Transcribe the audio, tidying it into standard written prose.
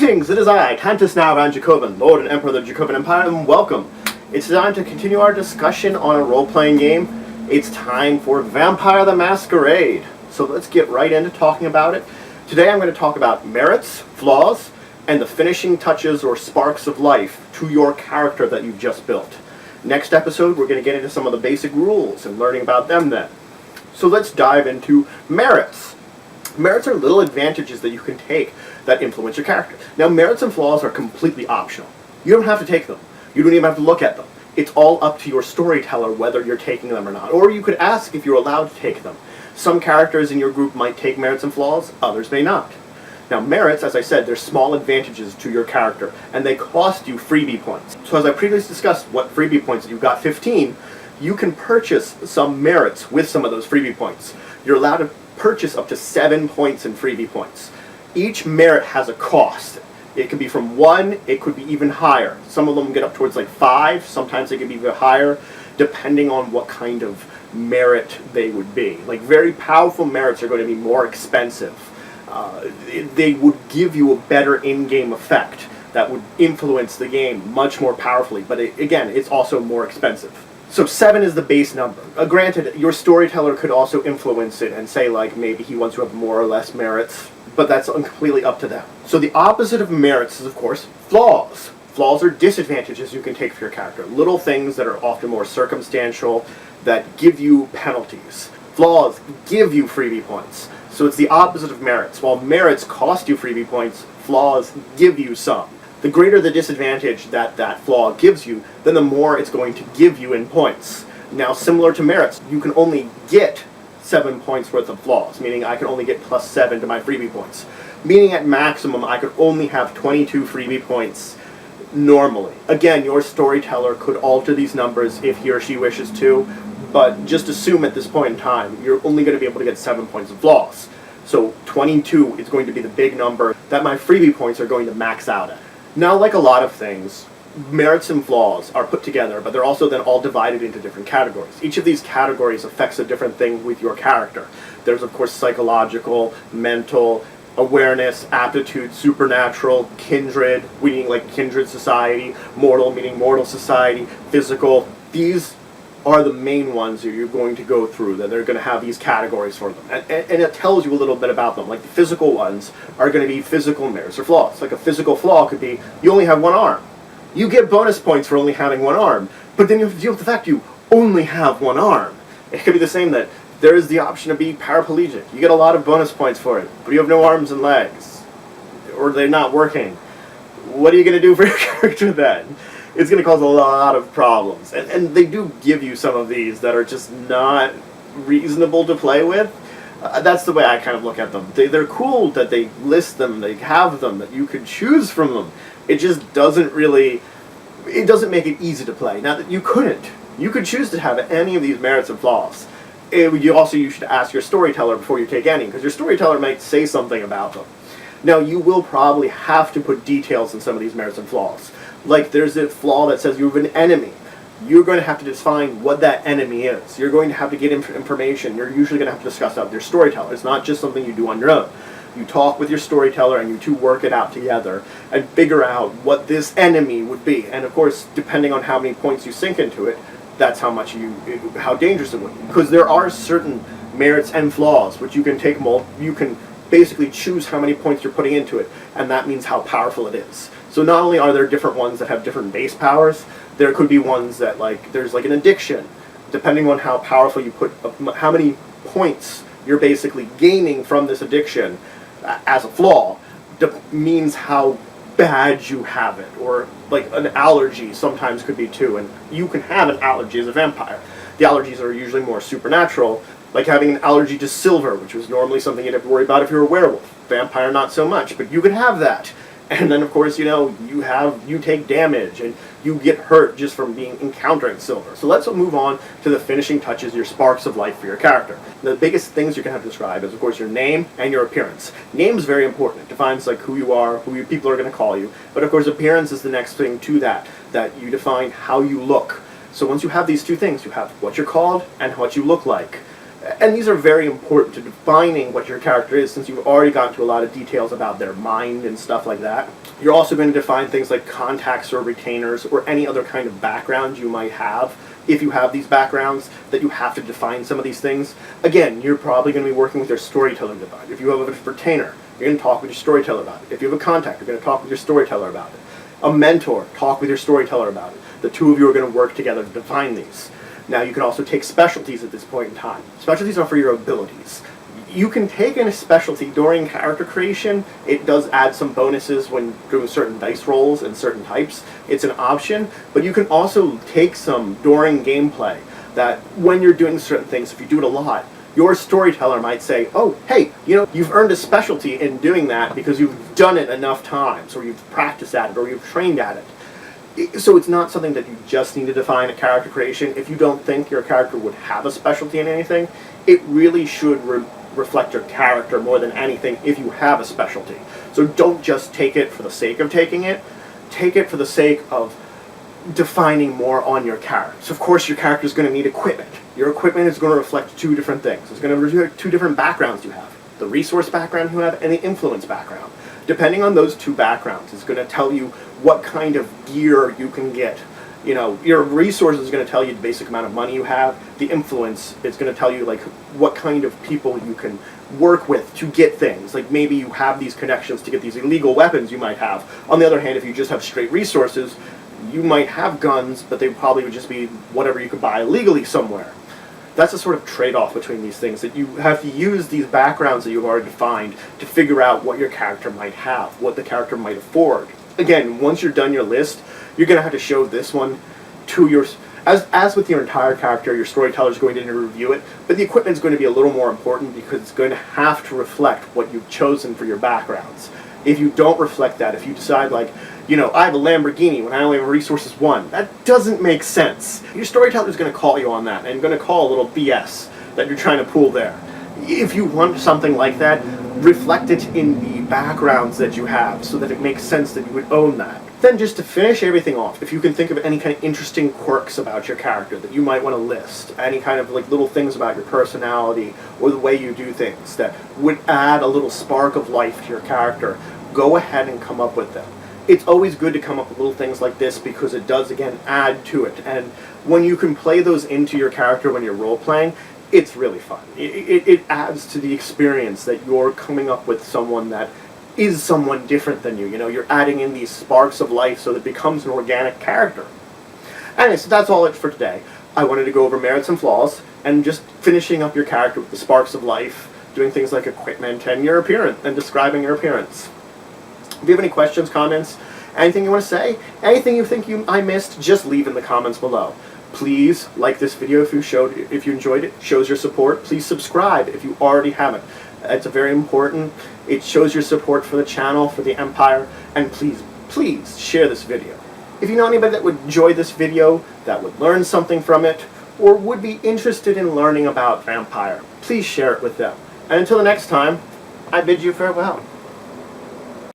Greetings, it is I, Tantus now Dracovin, Lord and Emperor of the Dracovin Empire, and welcome. It's time to continue our discussion on a role-playing game. It's time for Vampire the Masquerade. So let's get right into talking about it. Today I'm going to talk about merits, flaws, and the finishing touches or sparks of life to your character that you've just built. Next episode we're going to get into some of the basic rules and learning about them then. So let's dive into merits. Merits are little advantages that you can take that influence your character. Now, merits and flaws are completely optional. You don't have to take them. You don't even have to look at them. It's all up to your storyteller whether you're taking them or not. Or you could ask if you're allowed to take them. Some characters in your group might take merits and flaws, others may not. Now, merits, as I said, they're small advantages to your character, and they cost you freebie points. So as I previously discussed, what freebie points, you've got 15, you can purchase some merits with some of those freebie points. You're allowed to purchase up to 7 points in freebie points. Each merit has a cost. It could be from 1, it could be even higher. Some of them get up towards like 5, sometimes they can be even higher, depending on what kind of merit they would be. Like very powerful merits are going to be more expensive. They would give you a better in-game effect that would influence the game much more powerfully, but again, it's also more expensive. So 7 is the base number. Granted, your storyteller could also influence it and say, like, maybe he wants to have more or less merits, but that's completely up to them. So the opposite of merits is, of course, flaws. Flaws are disadvantages you can take for your character. Little things that are often more circumstantial that give you penalties. Flaws give you freebie points. So it's the opposite of merits. While merits cost you freebie points, flaws give you some. The greater the disadvantage that flaw gives you, then the more it's going to give you in points. Now, similar to merits, you can only get 7 points worth of flaws, meaning I can only get plus 7 to my freebie points. Meaning at maximum, I could only have 22 freebie points normally. Again, your storyteller could alter these numbers if he or she wishes to, but just assume at this point in time, you're only going to be able to get 7 points of flaws. So 22 is going to be the big number that my freebie points are going to max out at. Now, like a lot of things, merits and flaws are put together, but they're also then all divided into different categories. Each of these categories affects a different thing with your character. There's, of course, psychological, mental, awareness, aptitude, supernatural, kindred, meaning like kindred society, mortal, meaning mortal society, physical. These are the main ones that you're going to go through, that they're going to have these categories for them. And it tells you a little bit about them. Like the physical ones are going to be physical merits or flaws. Like a physical flaw could be, you only have one arm. You get bonus points for only having one arm, but then you have to deal with the fact you only have one arm. It could be the same that there is the option to be paraplegic. You get a lot of bonus points for it, but you have no arms and legs, or they're not working. What are you going to do for your character then? It's going to cause a lot of problems. And they do give you some of these that are just not reasonable to play with. That's the way I kind of look at them. They're cool that they list them, they have them, that you can choose from them. It just doesn't really, it doesn't make it easy to play. Now, that you couldn't. You could choose to have any of these merits and flaws. You should ask your storyteller before you take any, because your storyteller might say something about them. Now, you will probably have to put details in some of these merits and flaws. Like there's a flaw that says you have an enemy. You're going to have to define what that enemy is. You're going to have to get information. You're usually going to have to discuss that with your storyteller. It's not just something you do on your own. You talk with your storyteller and you two work it out together and figure out what this enemy would be. And of course, depending on how many points you sink into it, that's how dangerous it would be. Because there are certain merits and flaws which you can take you can basically choose how many points you're putting into it, and that means how powerful it is. So not only are there different ones that have different base powers, there could be ones that there's like an addiction. Depending on how powerful you put, how many points you're basically gaining from this addiction as a flaw, means how bad you have it. Or like an allergy sometimes could be too, and you can have an allergy as a vampire. The allergies are usually more supernatural, like having an allergy to silver, which was normally something you'd have to worry about if you were a werewolf. Vampire, not so much, but you could have that. And then, of course, you take damage, and you get hurt just from encountering silver. So let's move on to the finishing touches, your sparks of life for your character. The biggest things you're going to have to describe is, of course, your name and your appearance. Name is very important. It defines who you are, who people are going to call you. But, of course, appearance is the next thing to that you define how you look. So once you have these two things, you have what you're called and what you look like. And these are very important to defining what your character is, since you've already gotten to a lot of details about their mind and stuff like that. You're also going to define things like contacts or retainers or any other kind of background you might have. If you have these backgrounds, that you have to define some of these things. Again, you're probably going to be working with your storyteller to define. If you have a retainer, you're going to talk with your storyteller about it. If you have a contact, you're going to talk with your storyteller about it. A mentor, talk with your storyteller about it. The two of you are going to work together to define these. Now, you can also take specialties at this point in time. Specialties are for your abilities. You can take in a specialty during character creation. It does add some bonuses when doing certain dice rolls and certain types. It's an option, but you can also take some during gameplay that when you're doing certain things, if you do it a lot, your storyteller might say, oh, hey, you know, you've earned a specialty in doing that because you've done it enough times, or you've practiced at it, or you've trained at it. So it's not something that you just need to define at character creation. If you don't think your character would have a specialty in anything, it really should reflect your character more than anything if you have a specialty. So don't just take it for the sake of taking it. Take it for the sake of defining more on your character. So of course your character is going to need equipment. Your equipment is going to reflect two different things. It's going to reflect two different backgrounds you have. The resource background you have and the influence background. Depending on those two backgrounds, it's going to tell you what kind of gear you can get. You know, your resources is going to tell you the basic amount of money you have. The influence is going to tell you like what kind of people you can work with to get things. Like maybe you have these connections to get these illegal weapons you might have. On the other hand, if you just have straight resources, you might have guns, but they probably would just be whatever you could buy illegally somewhere. That's a sort of trade-off between these things, that you have to use these backgrounds that you've already defined to figure out what your character might have, what the character might afford. Again, once you're done your list, you're going to have to show this one to your... As with your entire character, your storyteller is going to review it, but the equipment is going to be a little more important because it's going to have to reflect what you've chosen for your backgrounds. If you don't reflect that, if you decide like, you know, I have a Lamborghini when I only have resources 1, that doesn't make sense. Your storyteller is going to call you on that and going to call a little BS that you're trying to pull there. If you want something like that, reflect it in the backgrounds that you have so that it makes sense that you would own that. Then just to finish everything off, if you can think of any kind of interesting quirks about your character that you might want to list, any kind of like little things about your personality or the way you do things that would add a little spark of life to your character, go ahead and come up with them. It's always good to come up with little things like this because it does, again, add to it. And when you can play those into your character when you're role-playing, it's really fun. It adds to the experience that you're coming up with someone that is someone different than you. You know, you're adding in these sparks of life so that it becomes an organic character. Anyway, so that's all it for today. I wanted to go over merits and flaws and just finishing up your character with the sparks of life, doing things like equipment and your appearance and describing your appearance. If you have any questions, comments, anything you want to say, anything you think I missed, just leave in the comments below. Please like this video if you enjoyed it. Shows your support. Please subscribe if you already haven't. It's very important. It shows your support for the channel, for the Empire, and please share this video. If you know anybody that would enjoy this video, that would learn something from it, or would be interested in learning about Vampire, please share it with them. And until the next time, I bid you farewell.